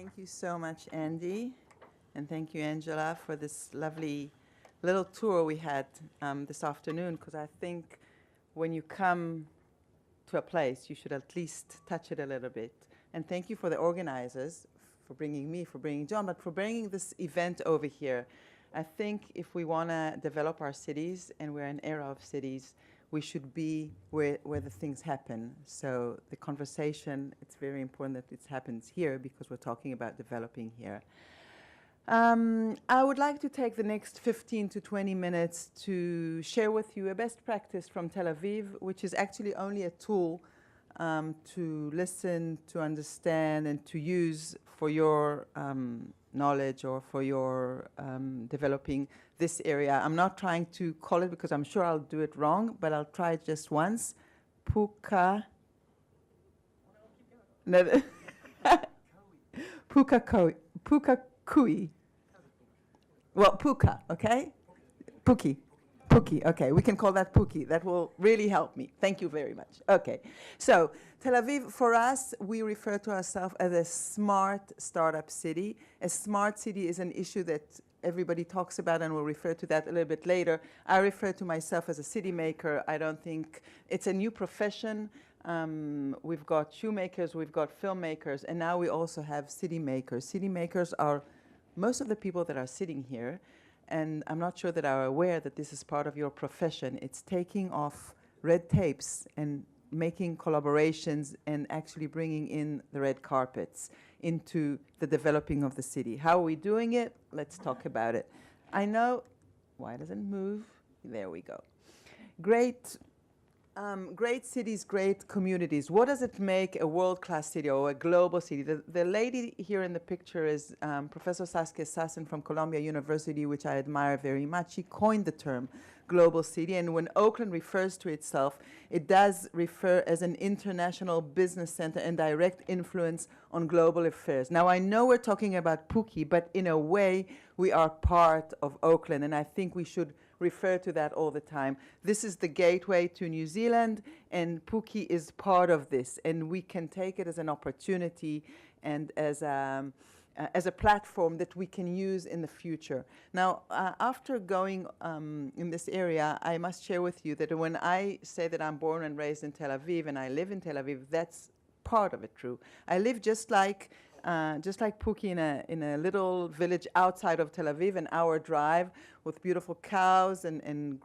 Thank you so much, Andy. And thank you, Angela, for this lovely little tour we had this afternoon, because I think when you come to a place, you should at least touch it a little bit. And thank you for the organizers for bringing me, for bringing John, but for bringing this event over here. I think if we want to develop our cities, and we're an era of cities, we should be where the things happen. So the conversation, it's very important that it happens here because we're talking about developing here. I would like to take the next 15 to 20 minutes to share with you a best practice from Tel Aviv, which is actually only a tool to listen, to understand, and to use for your knowledge or for your developing this area. I'm not trying to call it because I'm sure I'll do it wrong, but I'll try it just once. Puka. No, Puka Kui. Well, Puka, okay? Puki. Puki, okay. We can call that Puki. That will really help me. Thank you very much. Okay. So, Tel Aviv, for us, we refer to ourselves as a smart startup city. A smart city is an issue that everybody talks about, and we'll refer to that a little bit later. I refer to myself as a city maker. I don't think it's a new profession. We've got shoemakers, we've got filmmakers, and now we also have city makers. City makers are most of the people that are sitting here, and I'm not sure that are aware that this is part of your profession. It's taking off red tapes and making collaborations and actually bringing in the red carpets into the developing of the city. How are we doing it? Let's talk about it. I know, why doesn't it move? There we go. Great cities, great communities. What does it make a world-class city or a global city? The lady here in the picture is Professor Saskia Sassen from Columbia University, which I admire very much. She coined the term global city, and when Oakland refers to itself, it does refer as an international business center and direct influence on global affairs. Now, I know we're talking about Puki, but in a way, we are part of Oakland, and I think we should refer to that all the time. This is the gateway to New Zealand, and Puki is part of this, and we can take it as an opportunity and as a platform that we can use in the future. Now, after going in this area, I must share with you that when I say that I'm born and raised in Tel Aviv and I live in Tel Aviv, that's part of it true. I live just like Puki in a little village outside of Tel Aviv, an hour drive with beautiful cows and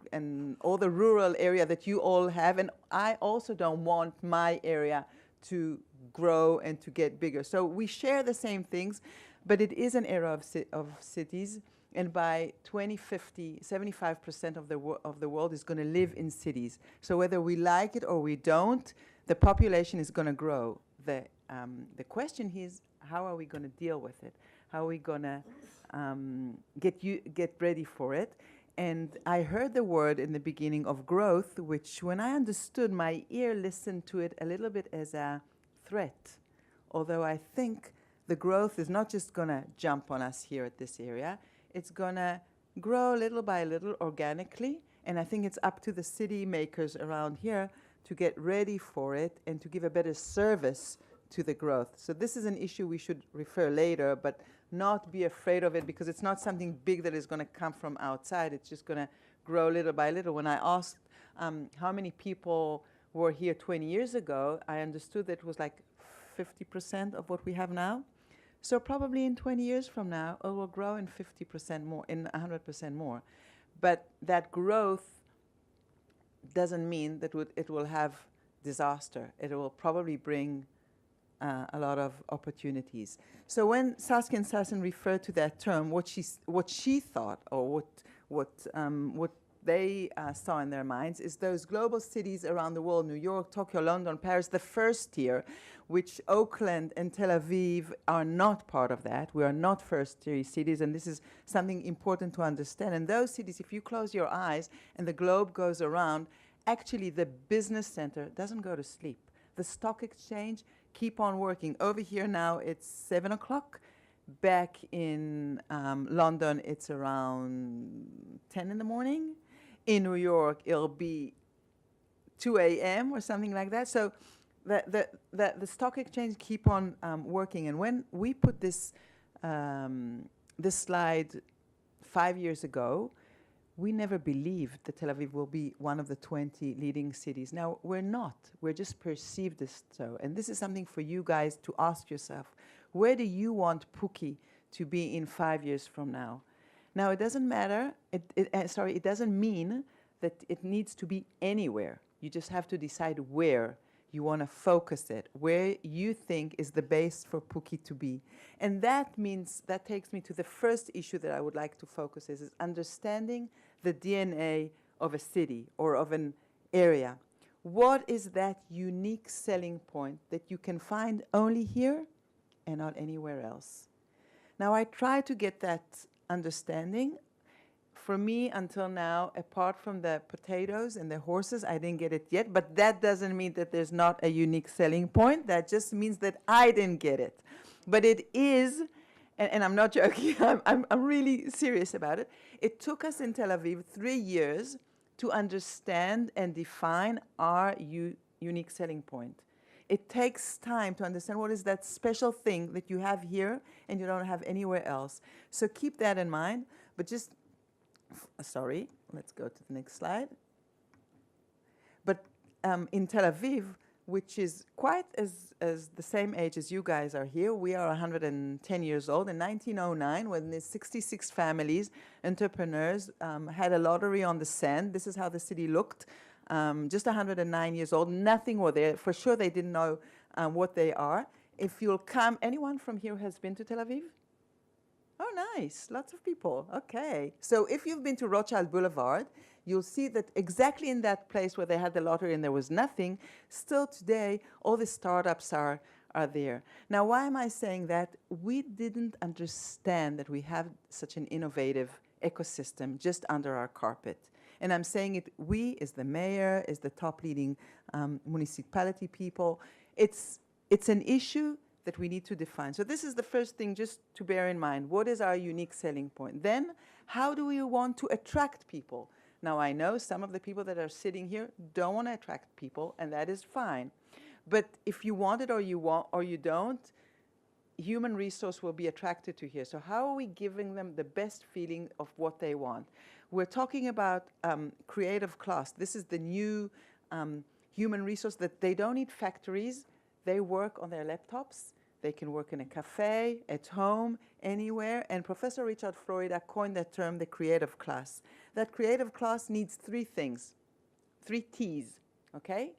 all the rural area that you all have. And I also don't want my area to grow and to get bigger. So we share the same things, but it is an era of cities. And by 2050, 75% of the world is going to live in cities. So whether we like it or we don't, the population is going to grow. The question is, how are we going to deal with it? How are we going to get ready for it? And I heard the word in the beginning of growth, which when I understood, my ear listened to it a little bit as a threat. Although I think the growth is not just going to jump on us here at this area. It's going to grow little by little organically. And I think it's up to the city makers around here to get ready for it and to give a better service to the growth. So this is an issue we should refer later, but not be afraid of it because it's not something big that is going to come from outside. It's just going to grow little by little. When I asked how many people were here 20 years ago, I understood that it was like 50% of what we have now. So probably in 20 years from now, it will grow in 50% more, in 100% more. But that growth doesn't mean that it will have disaster. It will probably bring a lot of opportunities. So when Saskia and Sassen referred to that term, what she thought, or what they saw in their minds, is those global cities around the world: New York, Tokyo, London, Paris. The first tier, which Oakland and Tel Aviv are not part of that. We are not first-tier cities, and this is something important to understand. And those cities, if you close your eyes and the globe goes around, actually the business center doesn't go to sleep. The stock exchange keep on working. Over here now it's 7 o'clock. Back in London it's around 10 in the morning. In New York it'll be 2 a.m. or something like that. So the stock exchange keep on working. And when we put this slide 5 years ago, we never believed that Tel Aviv will be one of the 20 leading cities. Now, we're not. We're just perceived as so. And this is something for you guys to ask yourself. Where do you want Puki to be in 5 years from now? Now, it doesn't matter. It doesn't mean that it needs to be anywhere. You just have to decide where you want to focus it, where you think is the base for Puki to be. And that means, that takes me to the first issue that I would like to focus is understanding the DNA of a city or of an area. What is that unique selling point that you can find only here and not anywhere else? Now, I try to get that understanding. For me, until now, apart from the potatoes and the horses, I didn't get it yet. But that doesn't mean that there's not a unique selling point. That just means that I didn't get it. But it is, and I'm not joking, I'm really serious about it. It took us in Tel Aviv 3 years to understand and define our unique selling point. It takes time to understand what is that special thing that you have here and you don't have anywhere else. So keep that in mind. But just sorry, let's go to the next slide. But in Tel Aviv, which is quite as the same age as you guys are here, we are 110 years old. In 1909, when the 66 families, entrepreneurs, had a lottery on the sand, this is how the city looked. Just 109 years old, nothing were there. For sure, they didn't know what they are. If you'll come, anyone from here has been to Tel Aviv? Oh, nice. Lots of people. Okay. So if you've been to Rothschild Boulevard, you'll see that exactly in that place where they had the lottery and there was nothing, still today, all the startups are there. Now, why am I saying that? We didn't understand that we have such an innovative ecosystem just under our carpet. And I'm saying it, we, as the mayor, as the top leading municipality people, it's an issue that we need to define. So this is the first thing just to bear in mind. What is our unique selling point? Then, how do we want to attract people? Now, I know some of the people that are sitting here don't want to attract people, and that is fine. But if you want it or you don't, human resource will be attracted to here. So how are we giving them the best feeling of what they want? We're talking about creative class. This is the new human resource that they don't need factories. They work on their laptops. They can work in a cafe, at home, anywhere. And Professor Richard Florida coined that term, the creative class. That creative class needs 3 things, 3 T's, okay?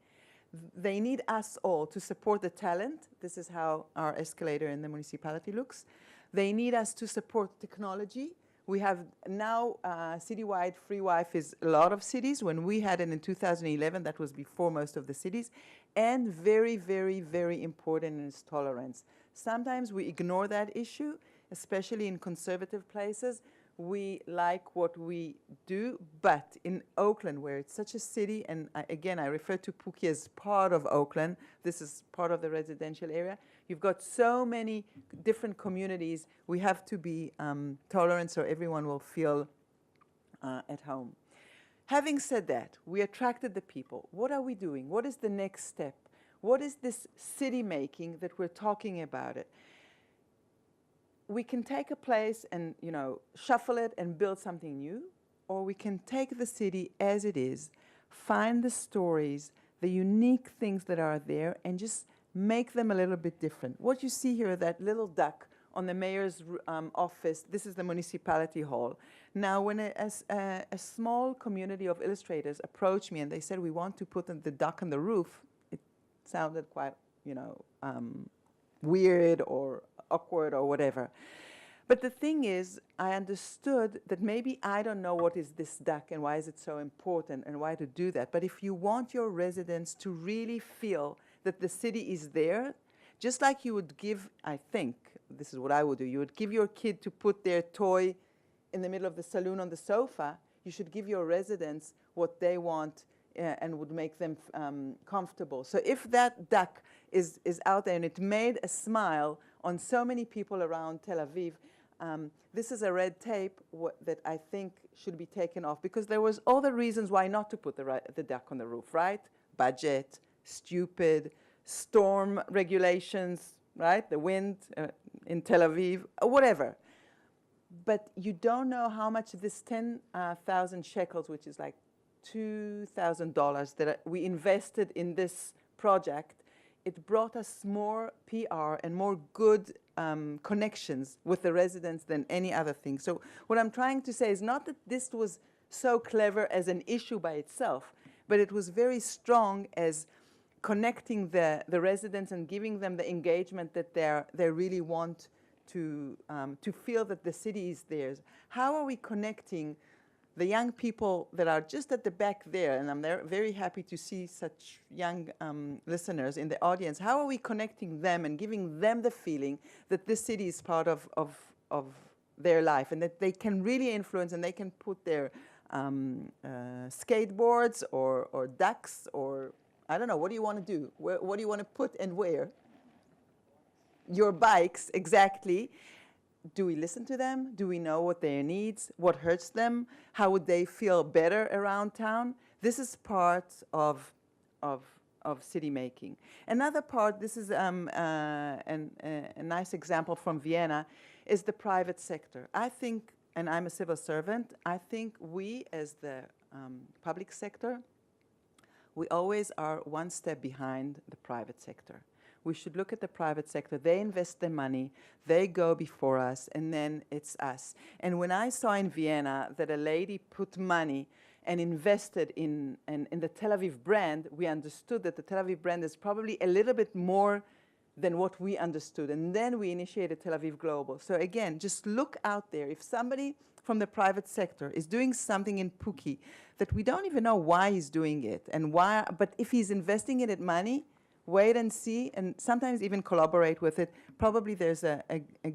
They need us all to support the talent. This is how our escalator in the municipality looks. They need us to support technology. We have now citywide free Wi-Fi is a lot of cities. When we had it in 2011, that was before most of the cities. And very, very, very important is tolerance. Sometimes we ignore that issue, especially in conservative places. We like what we do, but in Oakland, where it's such a city, and again, I refer to Puki as part of Oakland. This is part of the residential area. You've got so many different communities. We have to be tolerant so everyone will feel at home. Having said that, we attracted the people. What are we doing? What is the next step? What is this city making that we're talking about it? We can take a place and, shuffle it and build something new, or we can take the city as it is, find the stories, the unique things that are there, and just make them a little bit different. What you see here, that little duck on the mayor's office, this is the municipality hall. Now, when a small community of illustrators approached me and they said, we want to put the duck on the roof, it sounded quite, weird or awkward or whatever. But the thing is, I understood that maybe I don't know what is this duck and why is it so important and why to do that. But if you want your residents to really feel that the city is there, just like you would give, I think, this is what I would do, you would give your kid to put their toy in the middle of the saloon on the sofa, you should give your residents what they want and would make them comfortable. So if that duck is out there and it made a smile on so many people around Tel Aviv, this is a red tape that I think should be taken off, because there was all the reasons why not to put the duck on the roof, right? Budget, stupid, storm regulations, right? The wind in Tel Aviv, whatever. But you don't know how much this 10,000 shekels, which is like $2,000 that we invested in this project, it brought us more PR and more good connections with the residents than any other thing. So what I'm trying to say is not that this was so clever as an issue by itself, but it was very strong as connecting the residents and giving them the engagement that they really want to feel that the city is theirs. How are we connecting the young people that are just at the back there, and I'm very happy to see such young listeners in the audience, how are we connecting them and giving them the feeling that this city is part of their life and that they can really influence and they can put their skateboards or ducks or, I don't know, what do you want to do? What do you want to put and where? Your bikes, exactly. Do we listen to them? Do we know what their needs? What hurts them? How would they feel better around town? This is part of city making. Another part, this is a nice example from Vienna, is the private sector. I think, and I'm a civil servant, I think we as the public sector, we always are one step behind the private sector. We should look at the private sector. They invest their money, they go before us, and then it's us. And when I saw in Vienna that a lady put money and invested in the Tel Aviv brand, we understood that the Tel Aviv brand is probably a little bit more than what we understood. And then we initiated Tel Aviv Global. So again, just look out there. If somebody from the private sector is doing something in Pookie that we don't even know why he's doing it and why, but if he's investing in it money, wait and see, and sometimes even collaborate with it. Probably there's a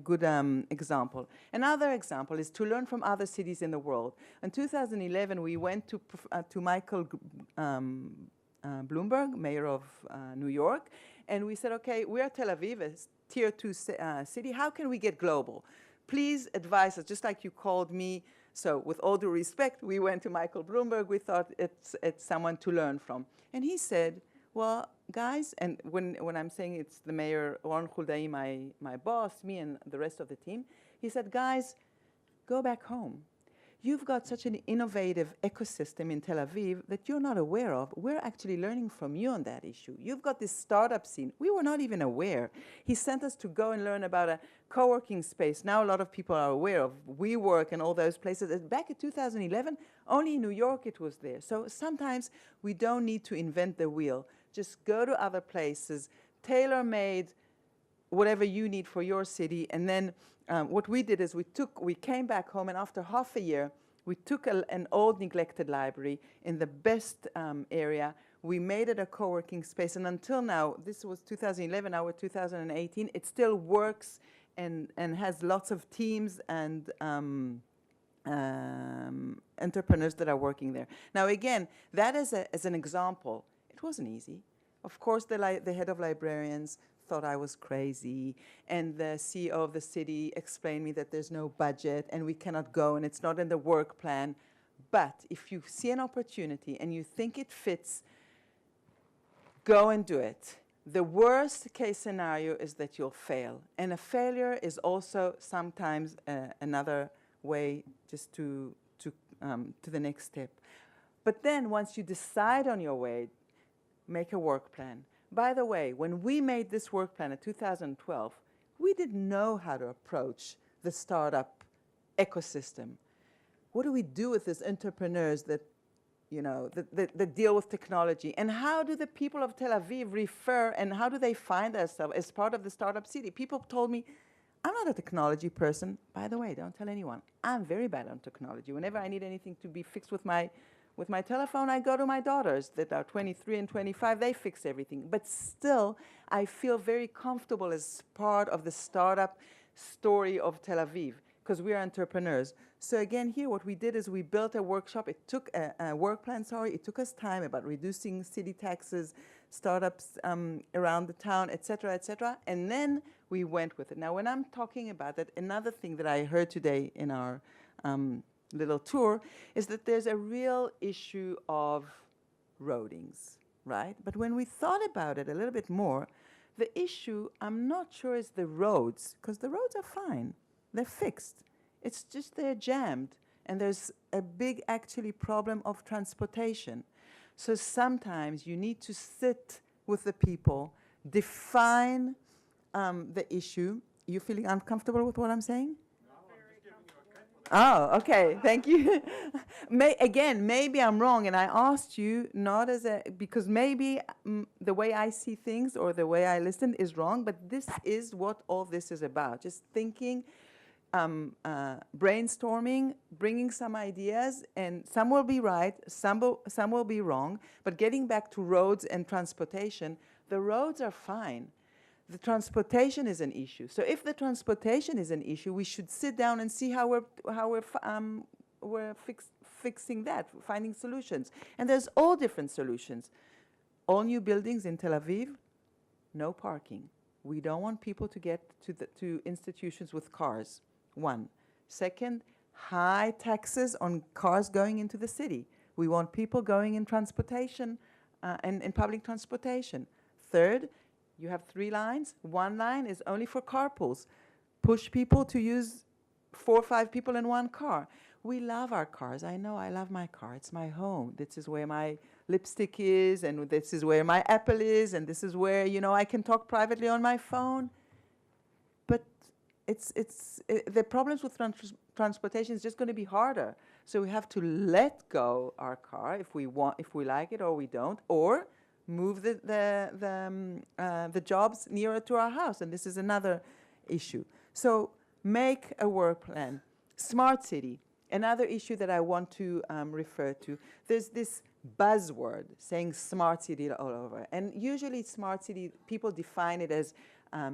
good example. Another example is to learn from other cities in the world. In 2011, we went to Michael Bloomberg, mayor of New York, and we said, okay, we are Tel Aviv, a tier 2 city. How can we get global? Please advise us, just like you called me. So with all due respect, we went to Michael Bloomberg. We thought it's someone to learn from. And he said, well, guys, and when I'm saying it's the mayor, Oren Huldai, my boss, me and the rest of the team, he said, guys, go back home. You've got such an innovative ecosystem in Tel Aviv that you're not aware of. We're actually learning from you on that issue. You've got this startup scene. We were not even aware. He sent us to go and learn about a co-working space. Now a lot of people are aware of WeWork and all those places. Back in 2011, only in New York it was there. So sometimes we don't need to invent the wheel. Just go to other places, tailor-made, whatever you need for your city. And then what we did is we came back home, and after half a year, we took an old neglected library in the best area. We made it a co-working space. And until now, this was 2011, now we're 2018, it still works and has lots of teams and entrepreneurs that are working there. Now, again, that is as an example. It wasn't easy. Of course, the head of librarians thought I was crazy, and the CEO of the city explained me that there's no budget and we cannot go and it's not in the work plan. But if you see an opportunity and you think it fits, go and do it. The worst case scenario is that you'll fail. And a failure is also sometimes another way just to the next step. But then once you decide on your way, make a work plan. By the way, when we made this work plan in 2012, we didn't know how to approach the startup ecosystem. What do we do with these entrepreneurs that, that deal with technology? And how do the people of Tel Aviv refer, and how do they find themselves as part of the startup city? People told me, I'm not a technology person. By the way, don't tell anyone. I'm very bad on technology. Whenever I need anything to be fixed with my telephone, I go to my daughters that are 23 and 25. They fix everything. But still, I feel very comfortable as part of the startup story of Tel Aviv because we are entrepreneurs. So again, here what we did is we built a workshop. It took a work plan, It took us time about reducing city taxes, startups around the town, et cetera, and then we went with it. Now, when I'm talking about that, another thing that I heard today in our little tour is that there's a real issue of roadings, right? But when we thought about it a little bit more, the issue, I'm not sure, is the roads, because the roads are fine. They're fixed. It's just they're jammed, and there's a big, actually, problem of transportation. So sometimes you need to sit with the people, define the issue. You feeling uncomfortable with what I'm saying? Oh, okay. Thank you. Again, maybe I'm wrong, and I asked you not as a because maybe the way I see things or the way I listen is wrong, but this is what all this is about. Just thinking, brainstorming, bringing some ideas, and some will be right, some will be wrong. But getting back to roads and transportation, the roads are fine. The transportation is an issue. So if the transportation is an issue, we should sit down and see how we're fixing that, finding solutions. And there's all different solutions. All new buildings in Tel Aviv, no parking. We don't want people to get to institutions with cars, one. Second, high taxes on cars going into the city. We want people going in transportation and in public transportation. Third, you have 3 lines. 1 line is only for carpools. Push people to use 4 or 5 people in 1 car. We love our cars. I know I love my car. It's my home. This is where my lipstick is, and this is where my Apple is, and this is where, I can talk privately on my phone. But the problems with transportation is just going to be harder. So we have to let go our car if we like it or we don't, or move the jobs nearer to our house, and this is another issue. So make a work plan. Smart city, another issue that I want to refer to. There's this buzzword saying smart city all over, and usually smart city, people define it as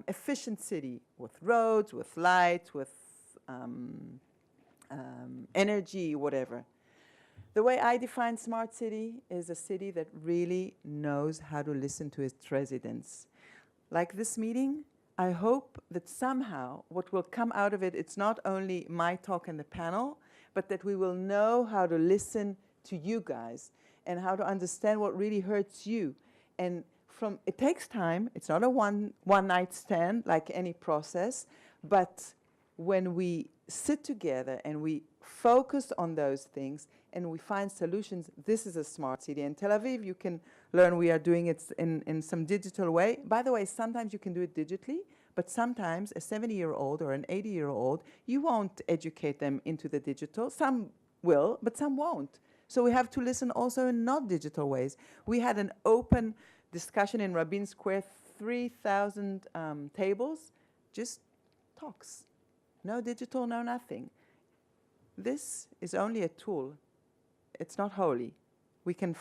efficient city with roads, with lights, with energy, whatever. The way I define smart city is a city that really knows how to listen to its residents. Like this meeting, I hope that somehow what will come out of it, it's not only my talk and the panel, but that we will know how to listen to you guys and how to understand what really hurts you. And it takes time. It's not a one-night stand like any process, but when we sit together and we focus on those things and we find solutions, this is a smart city. In Tel Aviv, you can learn we are doing it in some digital way. By the way, sometimes you can do it digitally, but sometimes a 70-year-old or an 80-year-old, you won't educate them into the digital. Some will, but some won't. So we have to listen also in not digital ways. We had an open discussion in Rabin Square, 3,000 tables, just talks. No digital, no nothing. This is only a tool. It's not holy. We can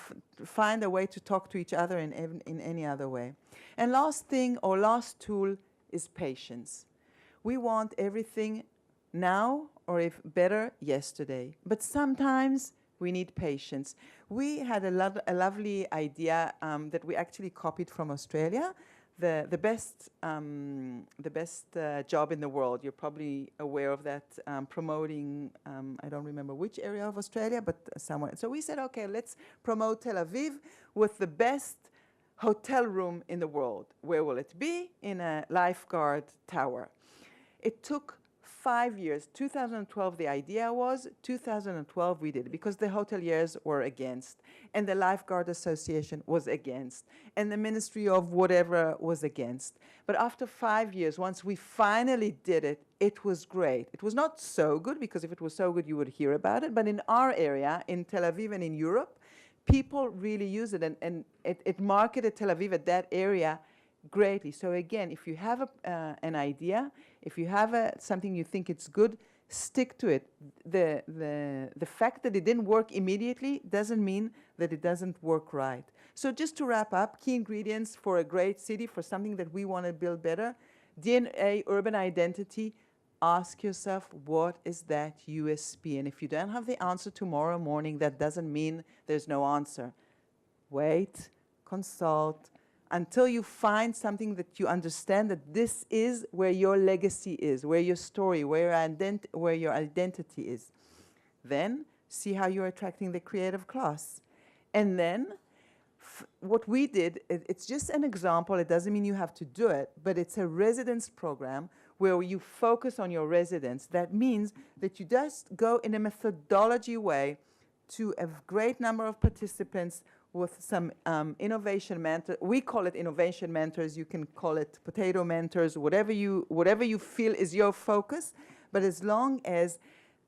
find a way to talk to each other in any other way. And last thing, or last tool, is patience. We want everything now, or if better, yesterday. But sometimes we need patience. We had a lovely idea that we actually copied from Australia. The best job in the world. You're probably aware of that, promoting, I don't remember which area of Australia, but somewhere. So we said, okay, let's promote Tel Aviv with the best hotel room in the world. Where will it be? In a lifeguard tower. It took 5 years. 2012 the idea was, 2012 we did it, because the hoteliers were against, and the Lifeguard Association was against, and the Ministry of whatever was against. But after 5 years, once we finally did it, it was great. It was not so good, because if it was so good, you would hear about it. But in our area, in Tel Aviv and in Europe, people really use it, and it marketed Tel Aviv at that area greatly. So again, if you have an idea, if you have something you think it's good, stick to it. The fact that it didn't work immediately doesn't mean that it doesn't work right. So just to wrap up, key ingredients for a great city, for something that we want to build better: DNA, urban identity. Ask yourself, what is that USP? And if you don't have the answer tomorrow morning, that doesn't mean there's no answer. Wait, consult, until you find something that you understand that this is where your legacy is, where your story, where your identity is. Then see how you're attracting the creative class. And then what we did, it's just an example. It doesn't mean you have to do it, but it's a residence program where you focus on your residents. That means that you just go in a methodology way to a great number of participants with some innovation mentor. We call it innovation mentors. You can call it potato mentors, whatever you feel is your focus. But as long as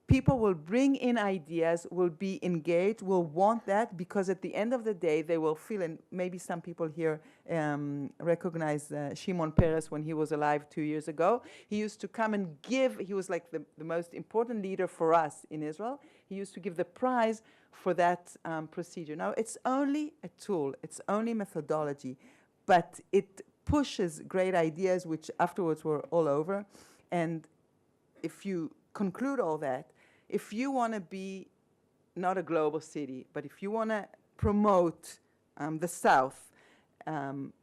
people will bring in ideas, will be engaged, will want that, because at the end of the day, they will feel, and maybe some people here recognize Shimon Peres when he was alive 2 years ago. He used to come and give, he was like the most important leader for us in Israel. He used to give the prize for that procedure. Now, it's only a tool, it's only methodology, but it pushes great ideas, which afterwards were all over. And if you conclude all that, if you want to be not a global city, but if you want to promote the South,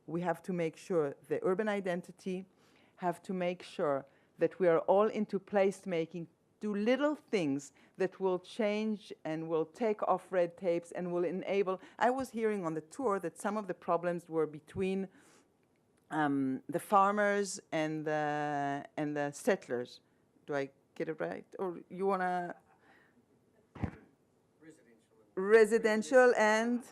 we have to make sure the urban identity, have to make sure that we are all into placemaking, do little things that will change and will take off red tapes and will enable. I was hearing on the tour that some of the problems were between the farmers and the settlers. Do I get it right? Or you want to? Residential and?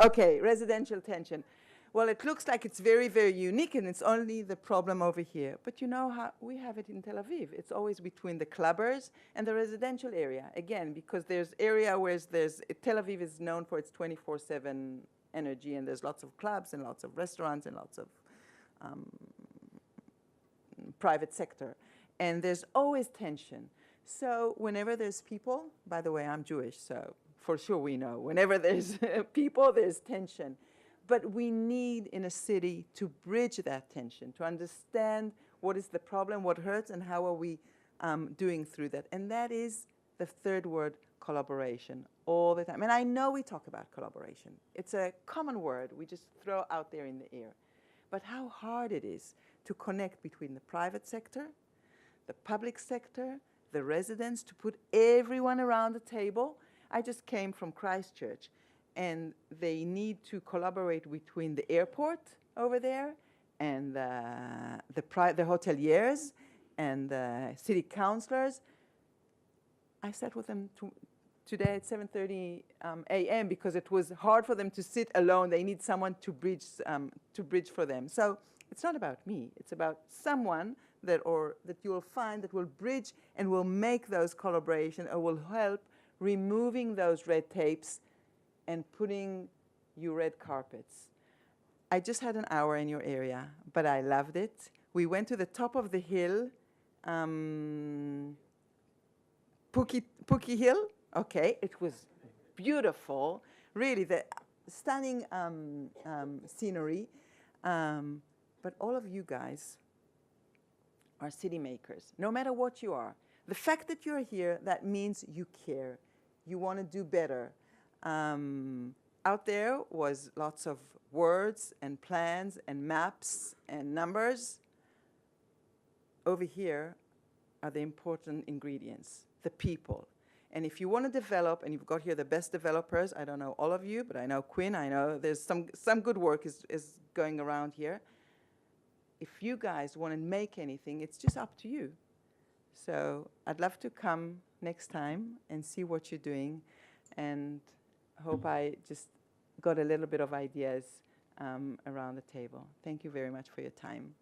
Okay, residential tension. Well, it looks like it's very, very unique, and it's only the problem over here. But you know how we have it in Tel Aviv. It's always between the clubbers and the residential area. Again, because there's area where Tel Aviv is known for its 24/7 energy, and there's lots of clubs and lots of restaurants and lots of private sector. And there's always tension. So whenever there's people, by the way, I'm Jewish, so for sure we know, whenever there's people, there's tension. But we need in a city to bridge that tension, to understand what is the problem, what hurts, and how are we doing through that. And that is the third word, collaboration, all the time. And I know we talk about collaboration. It's a common word we just throw out there in the air. But how hard it is to connect between the private sector, the public sector, the residents, to put everyone around the table. I just came from Christchurch, and they need to collaborate between the airport over there and the hoteliers and the city councillors. I sat with them today at 7:30 a.m. because it was hard for them to sit alone. They need someone to bridge for them. So it's not about me. It's about someone that you will find that will bridge and will make those collaborations or will help removing those red tapes and putting you red carpets. I just had an hour in your area, but I loved it. We went to the top of the hill, Puki Hill. Okay, it was beautiful, really, the stunning scenery. But all of you guys are city makers, no matter what you are. The fact that you're here, that means you care. You want to do better. Out there was lots of words and plans and maps and numbers. Over here are the important ingredients, the people. And if you want to develop, and you've got here the best developers, I don't know all of you, but I know Quinn, I know there's some good work is going around here. If you guys want to make anything, it's just up to you. So I'd love to come next time and see what you're doing, and hope I just got a little bit of ideas around the table. Thank you very much for your time.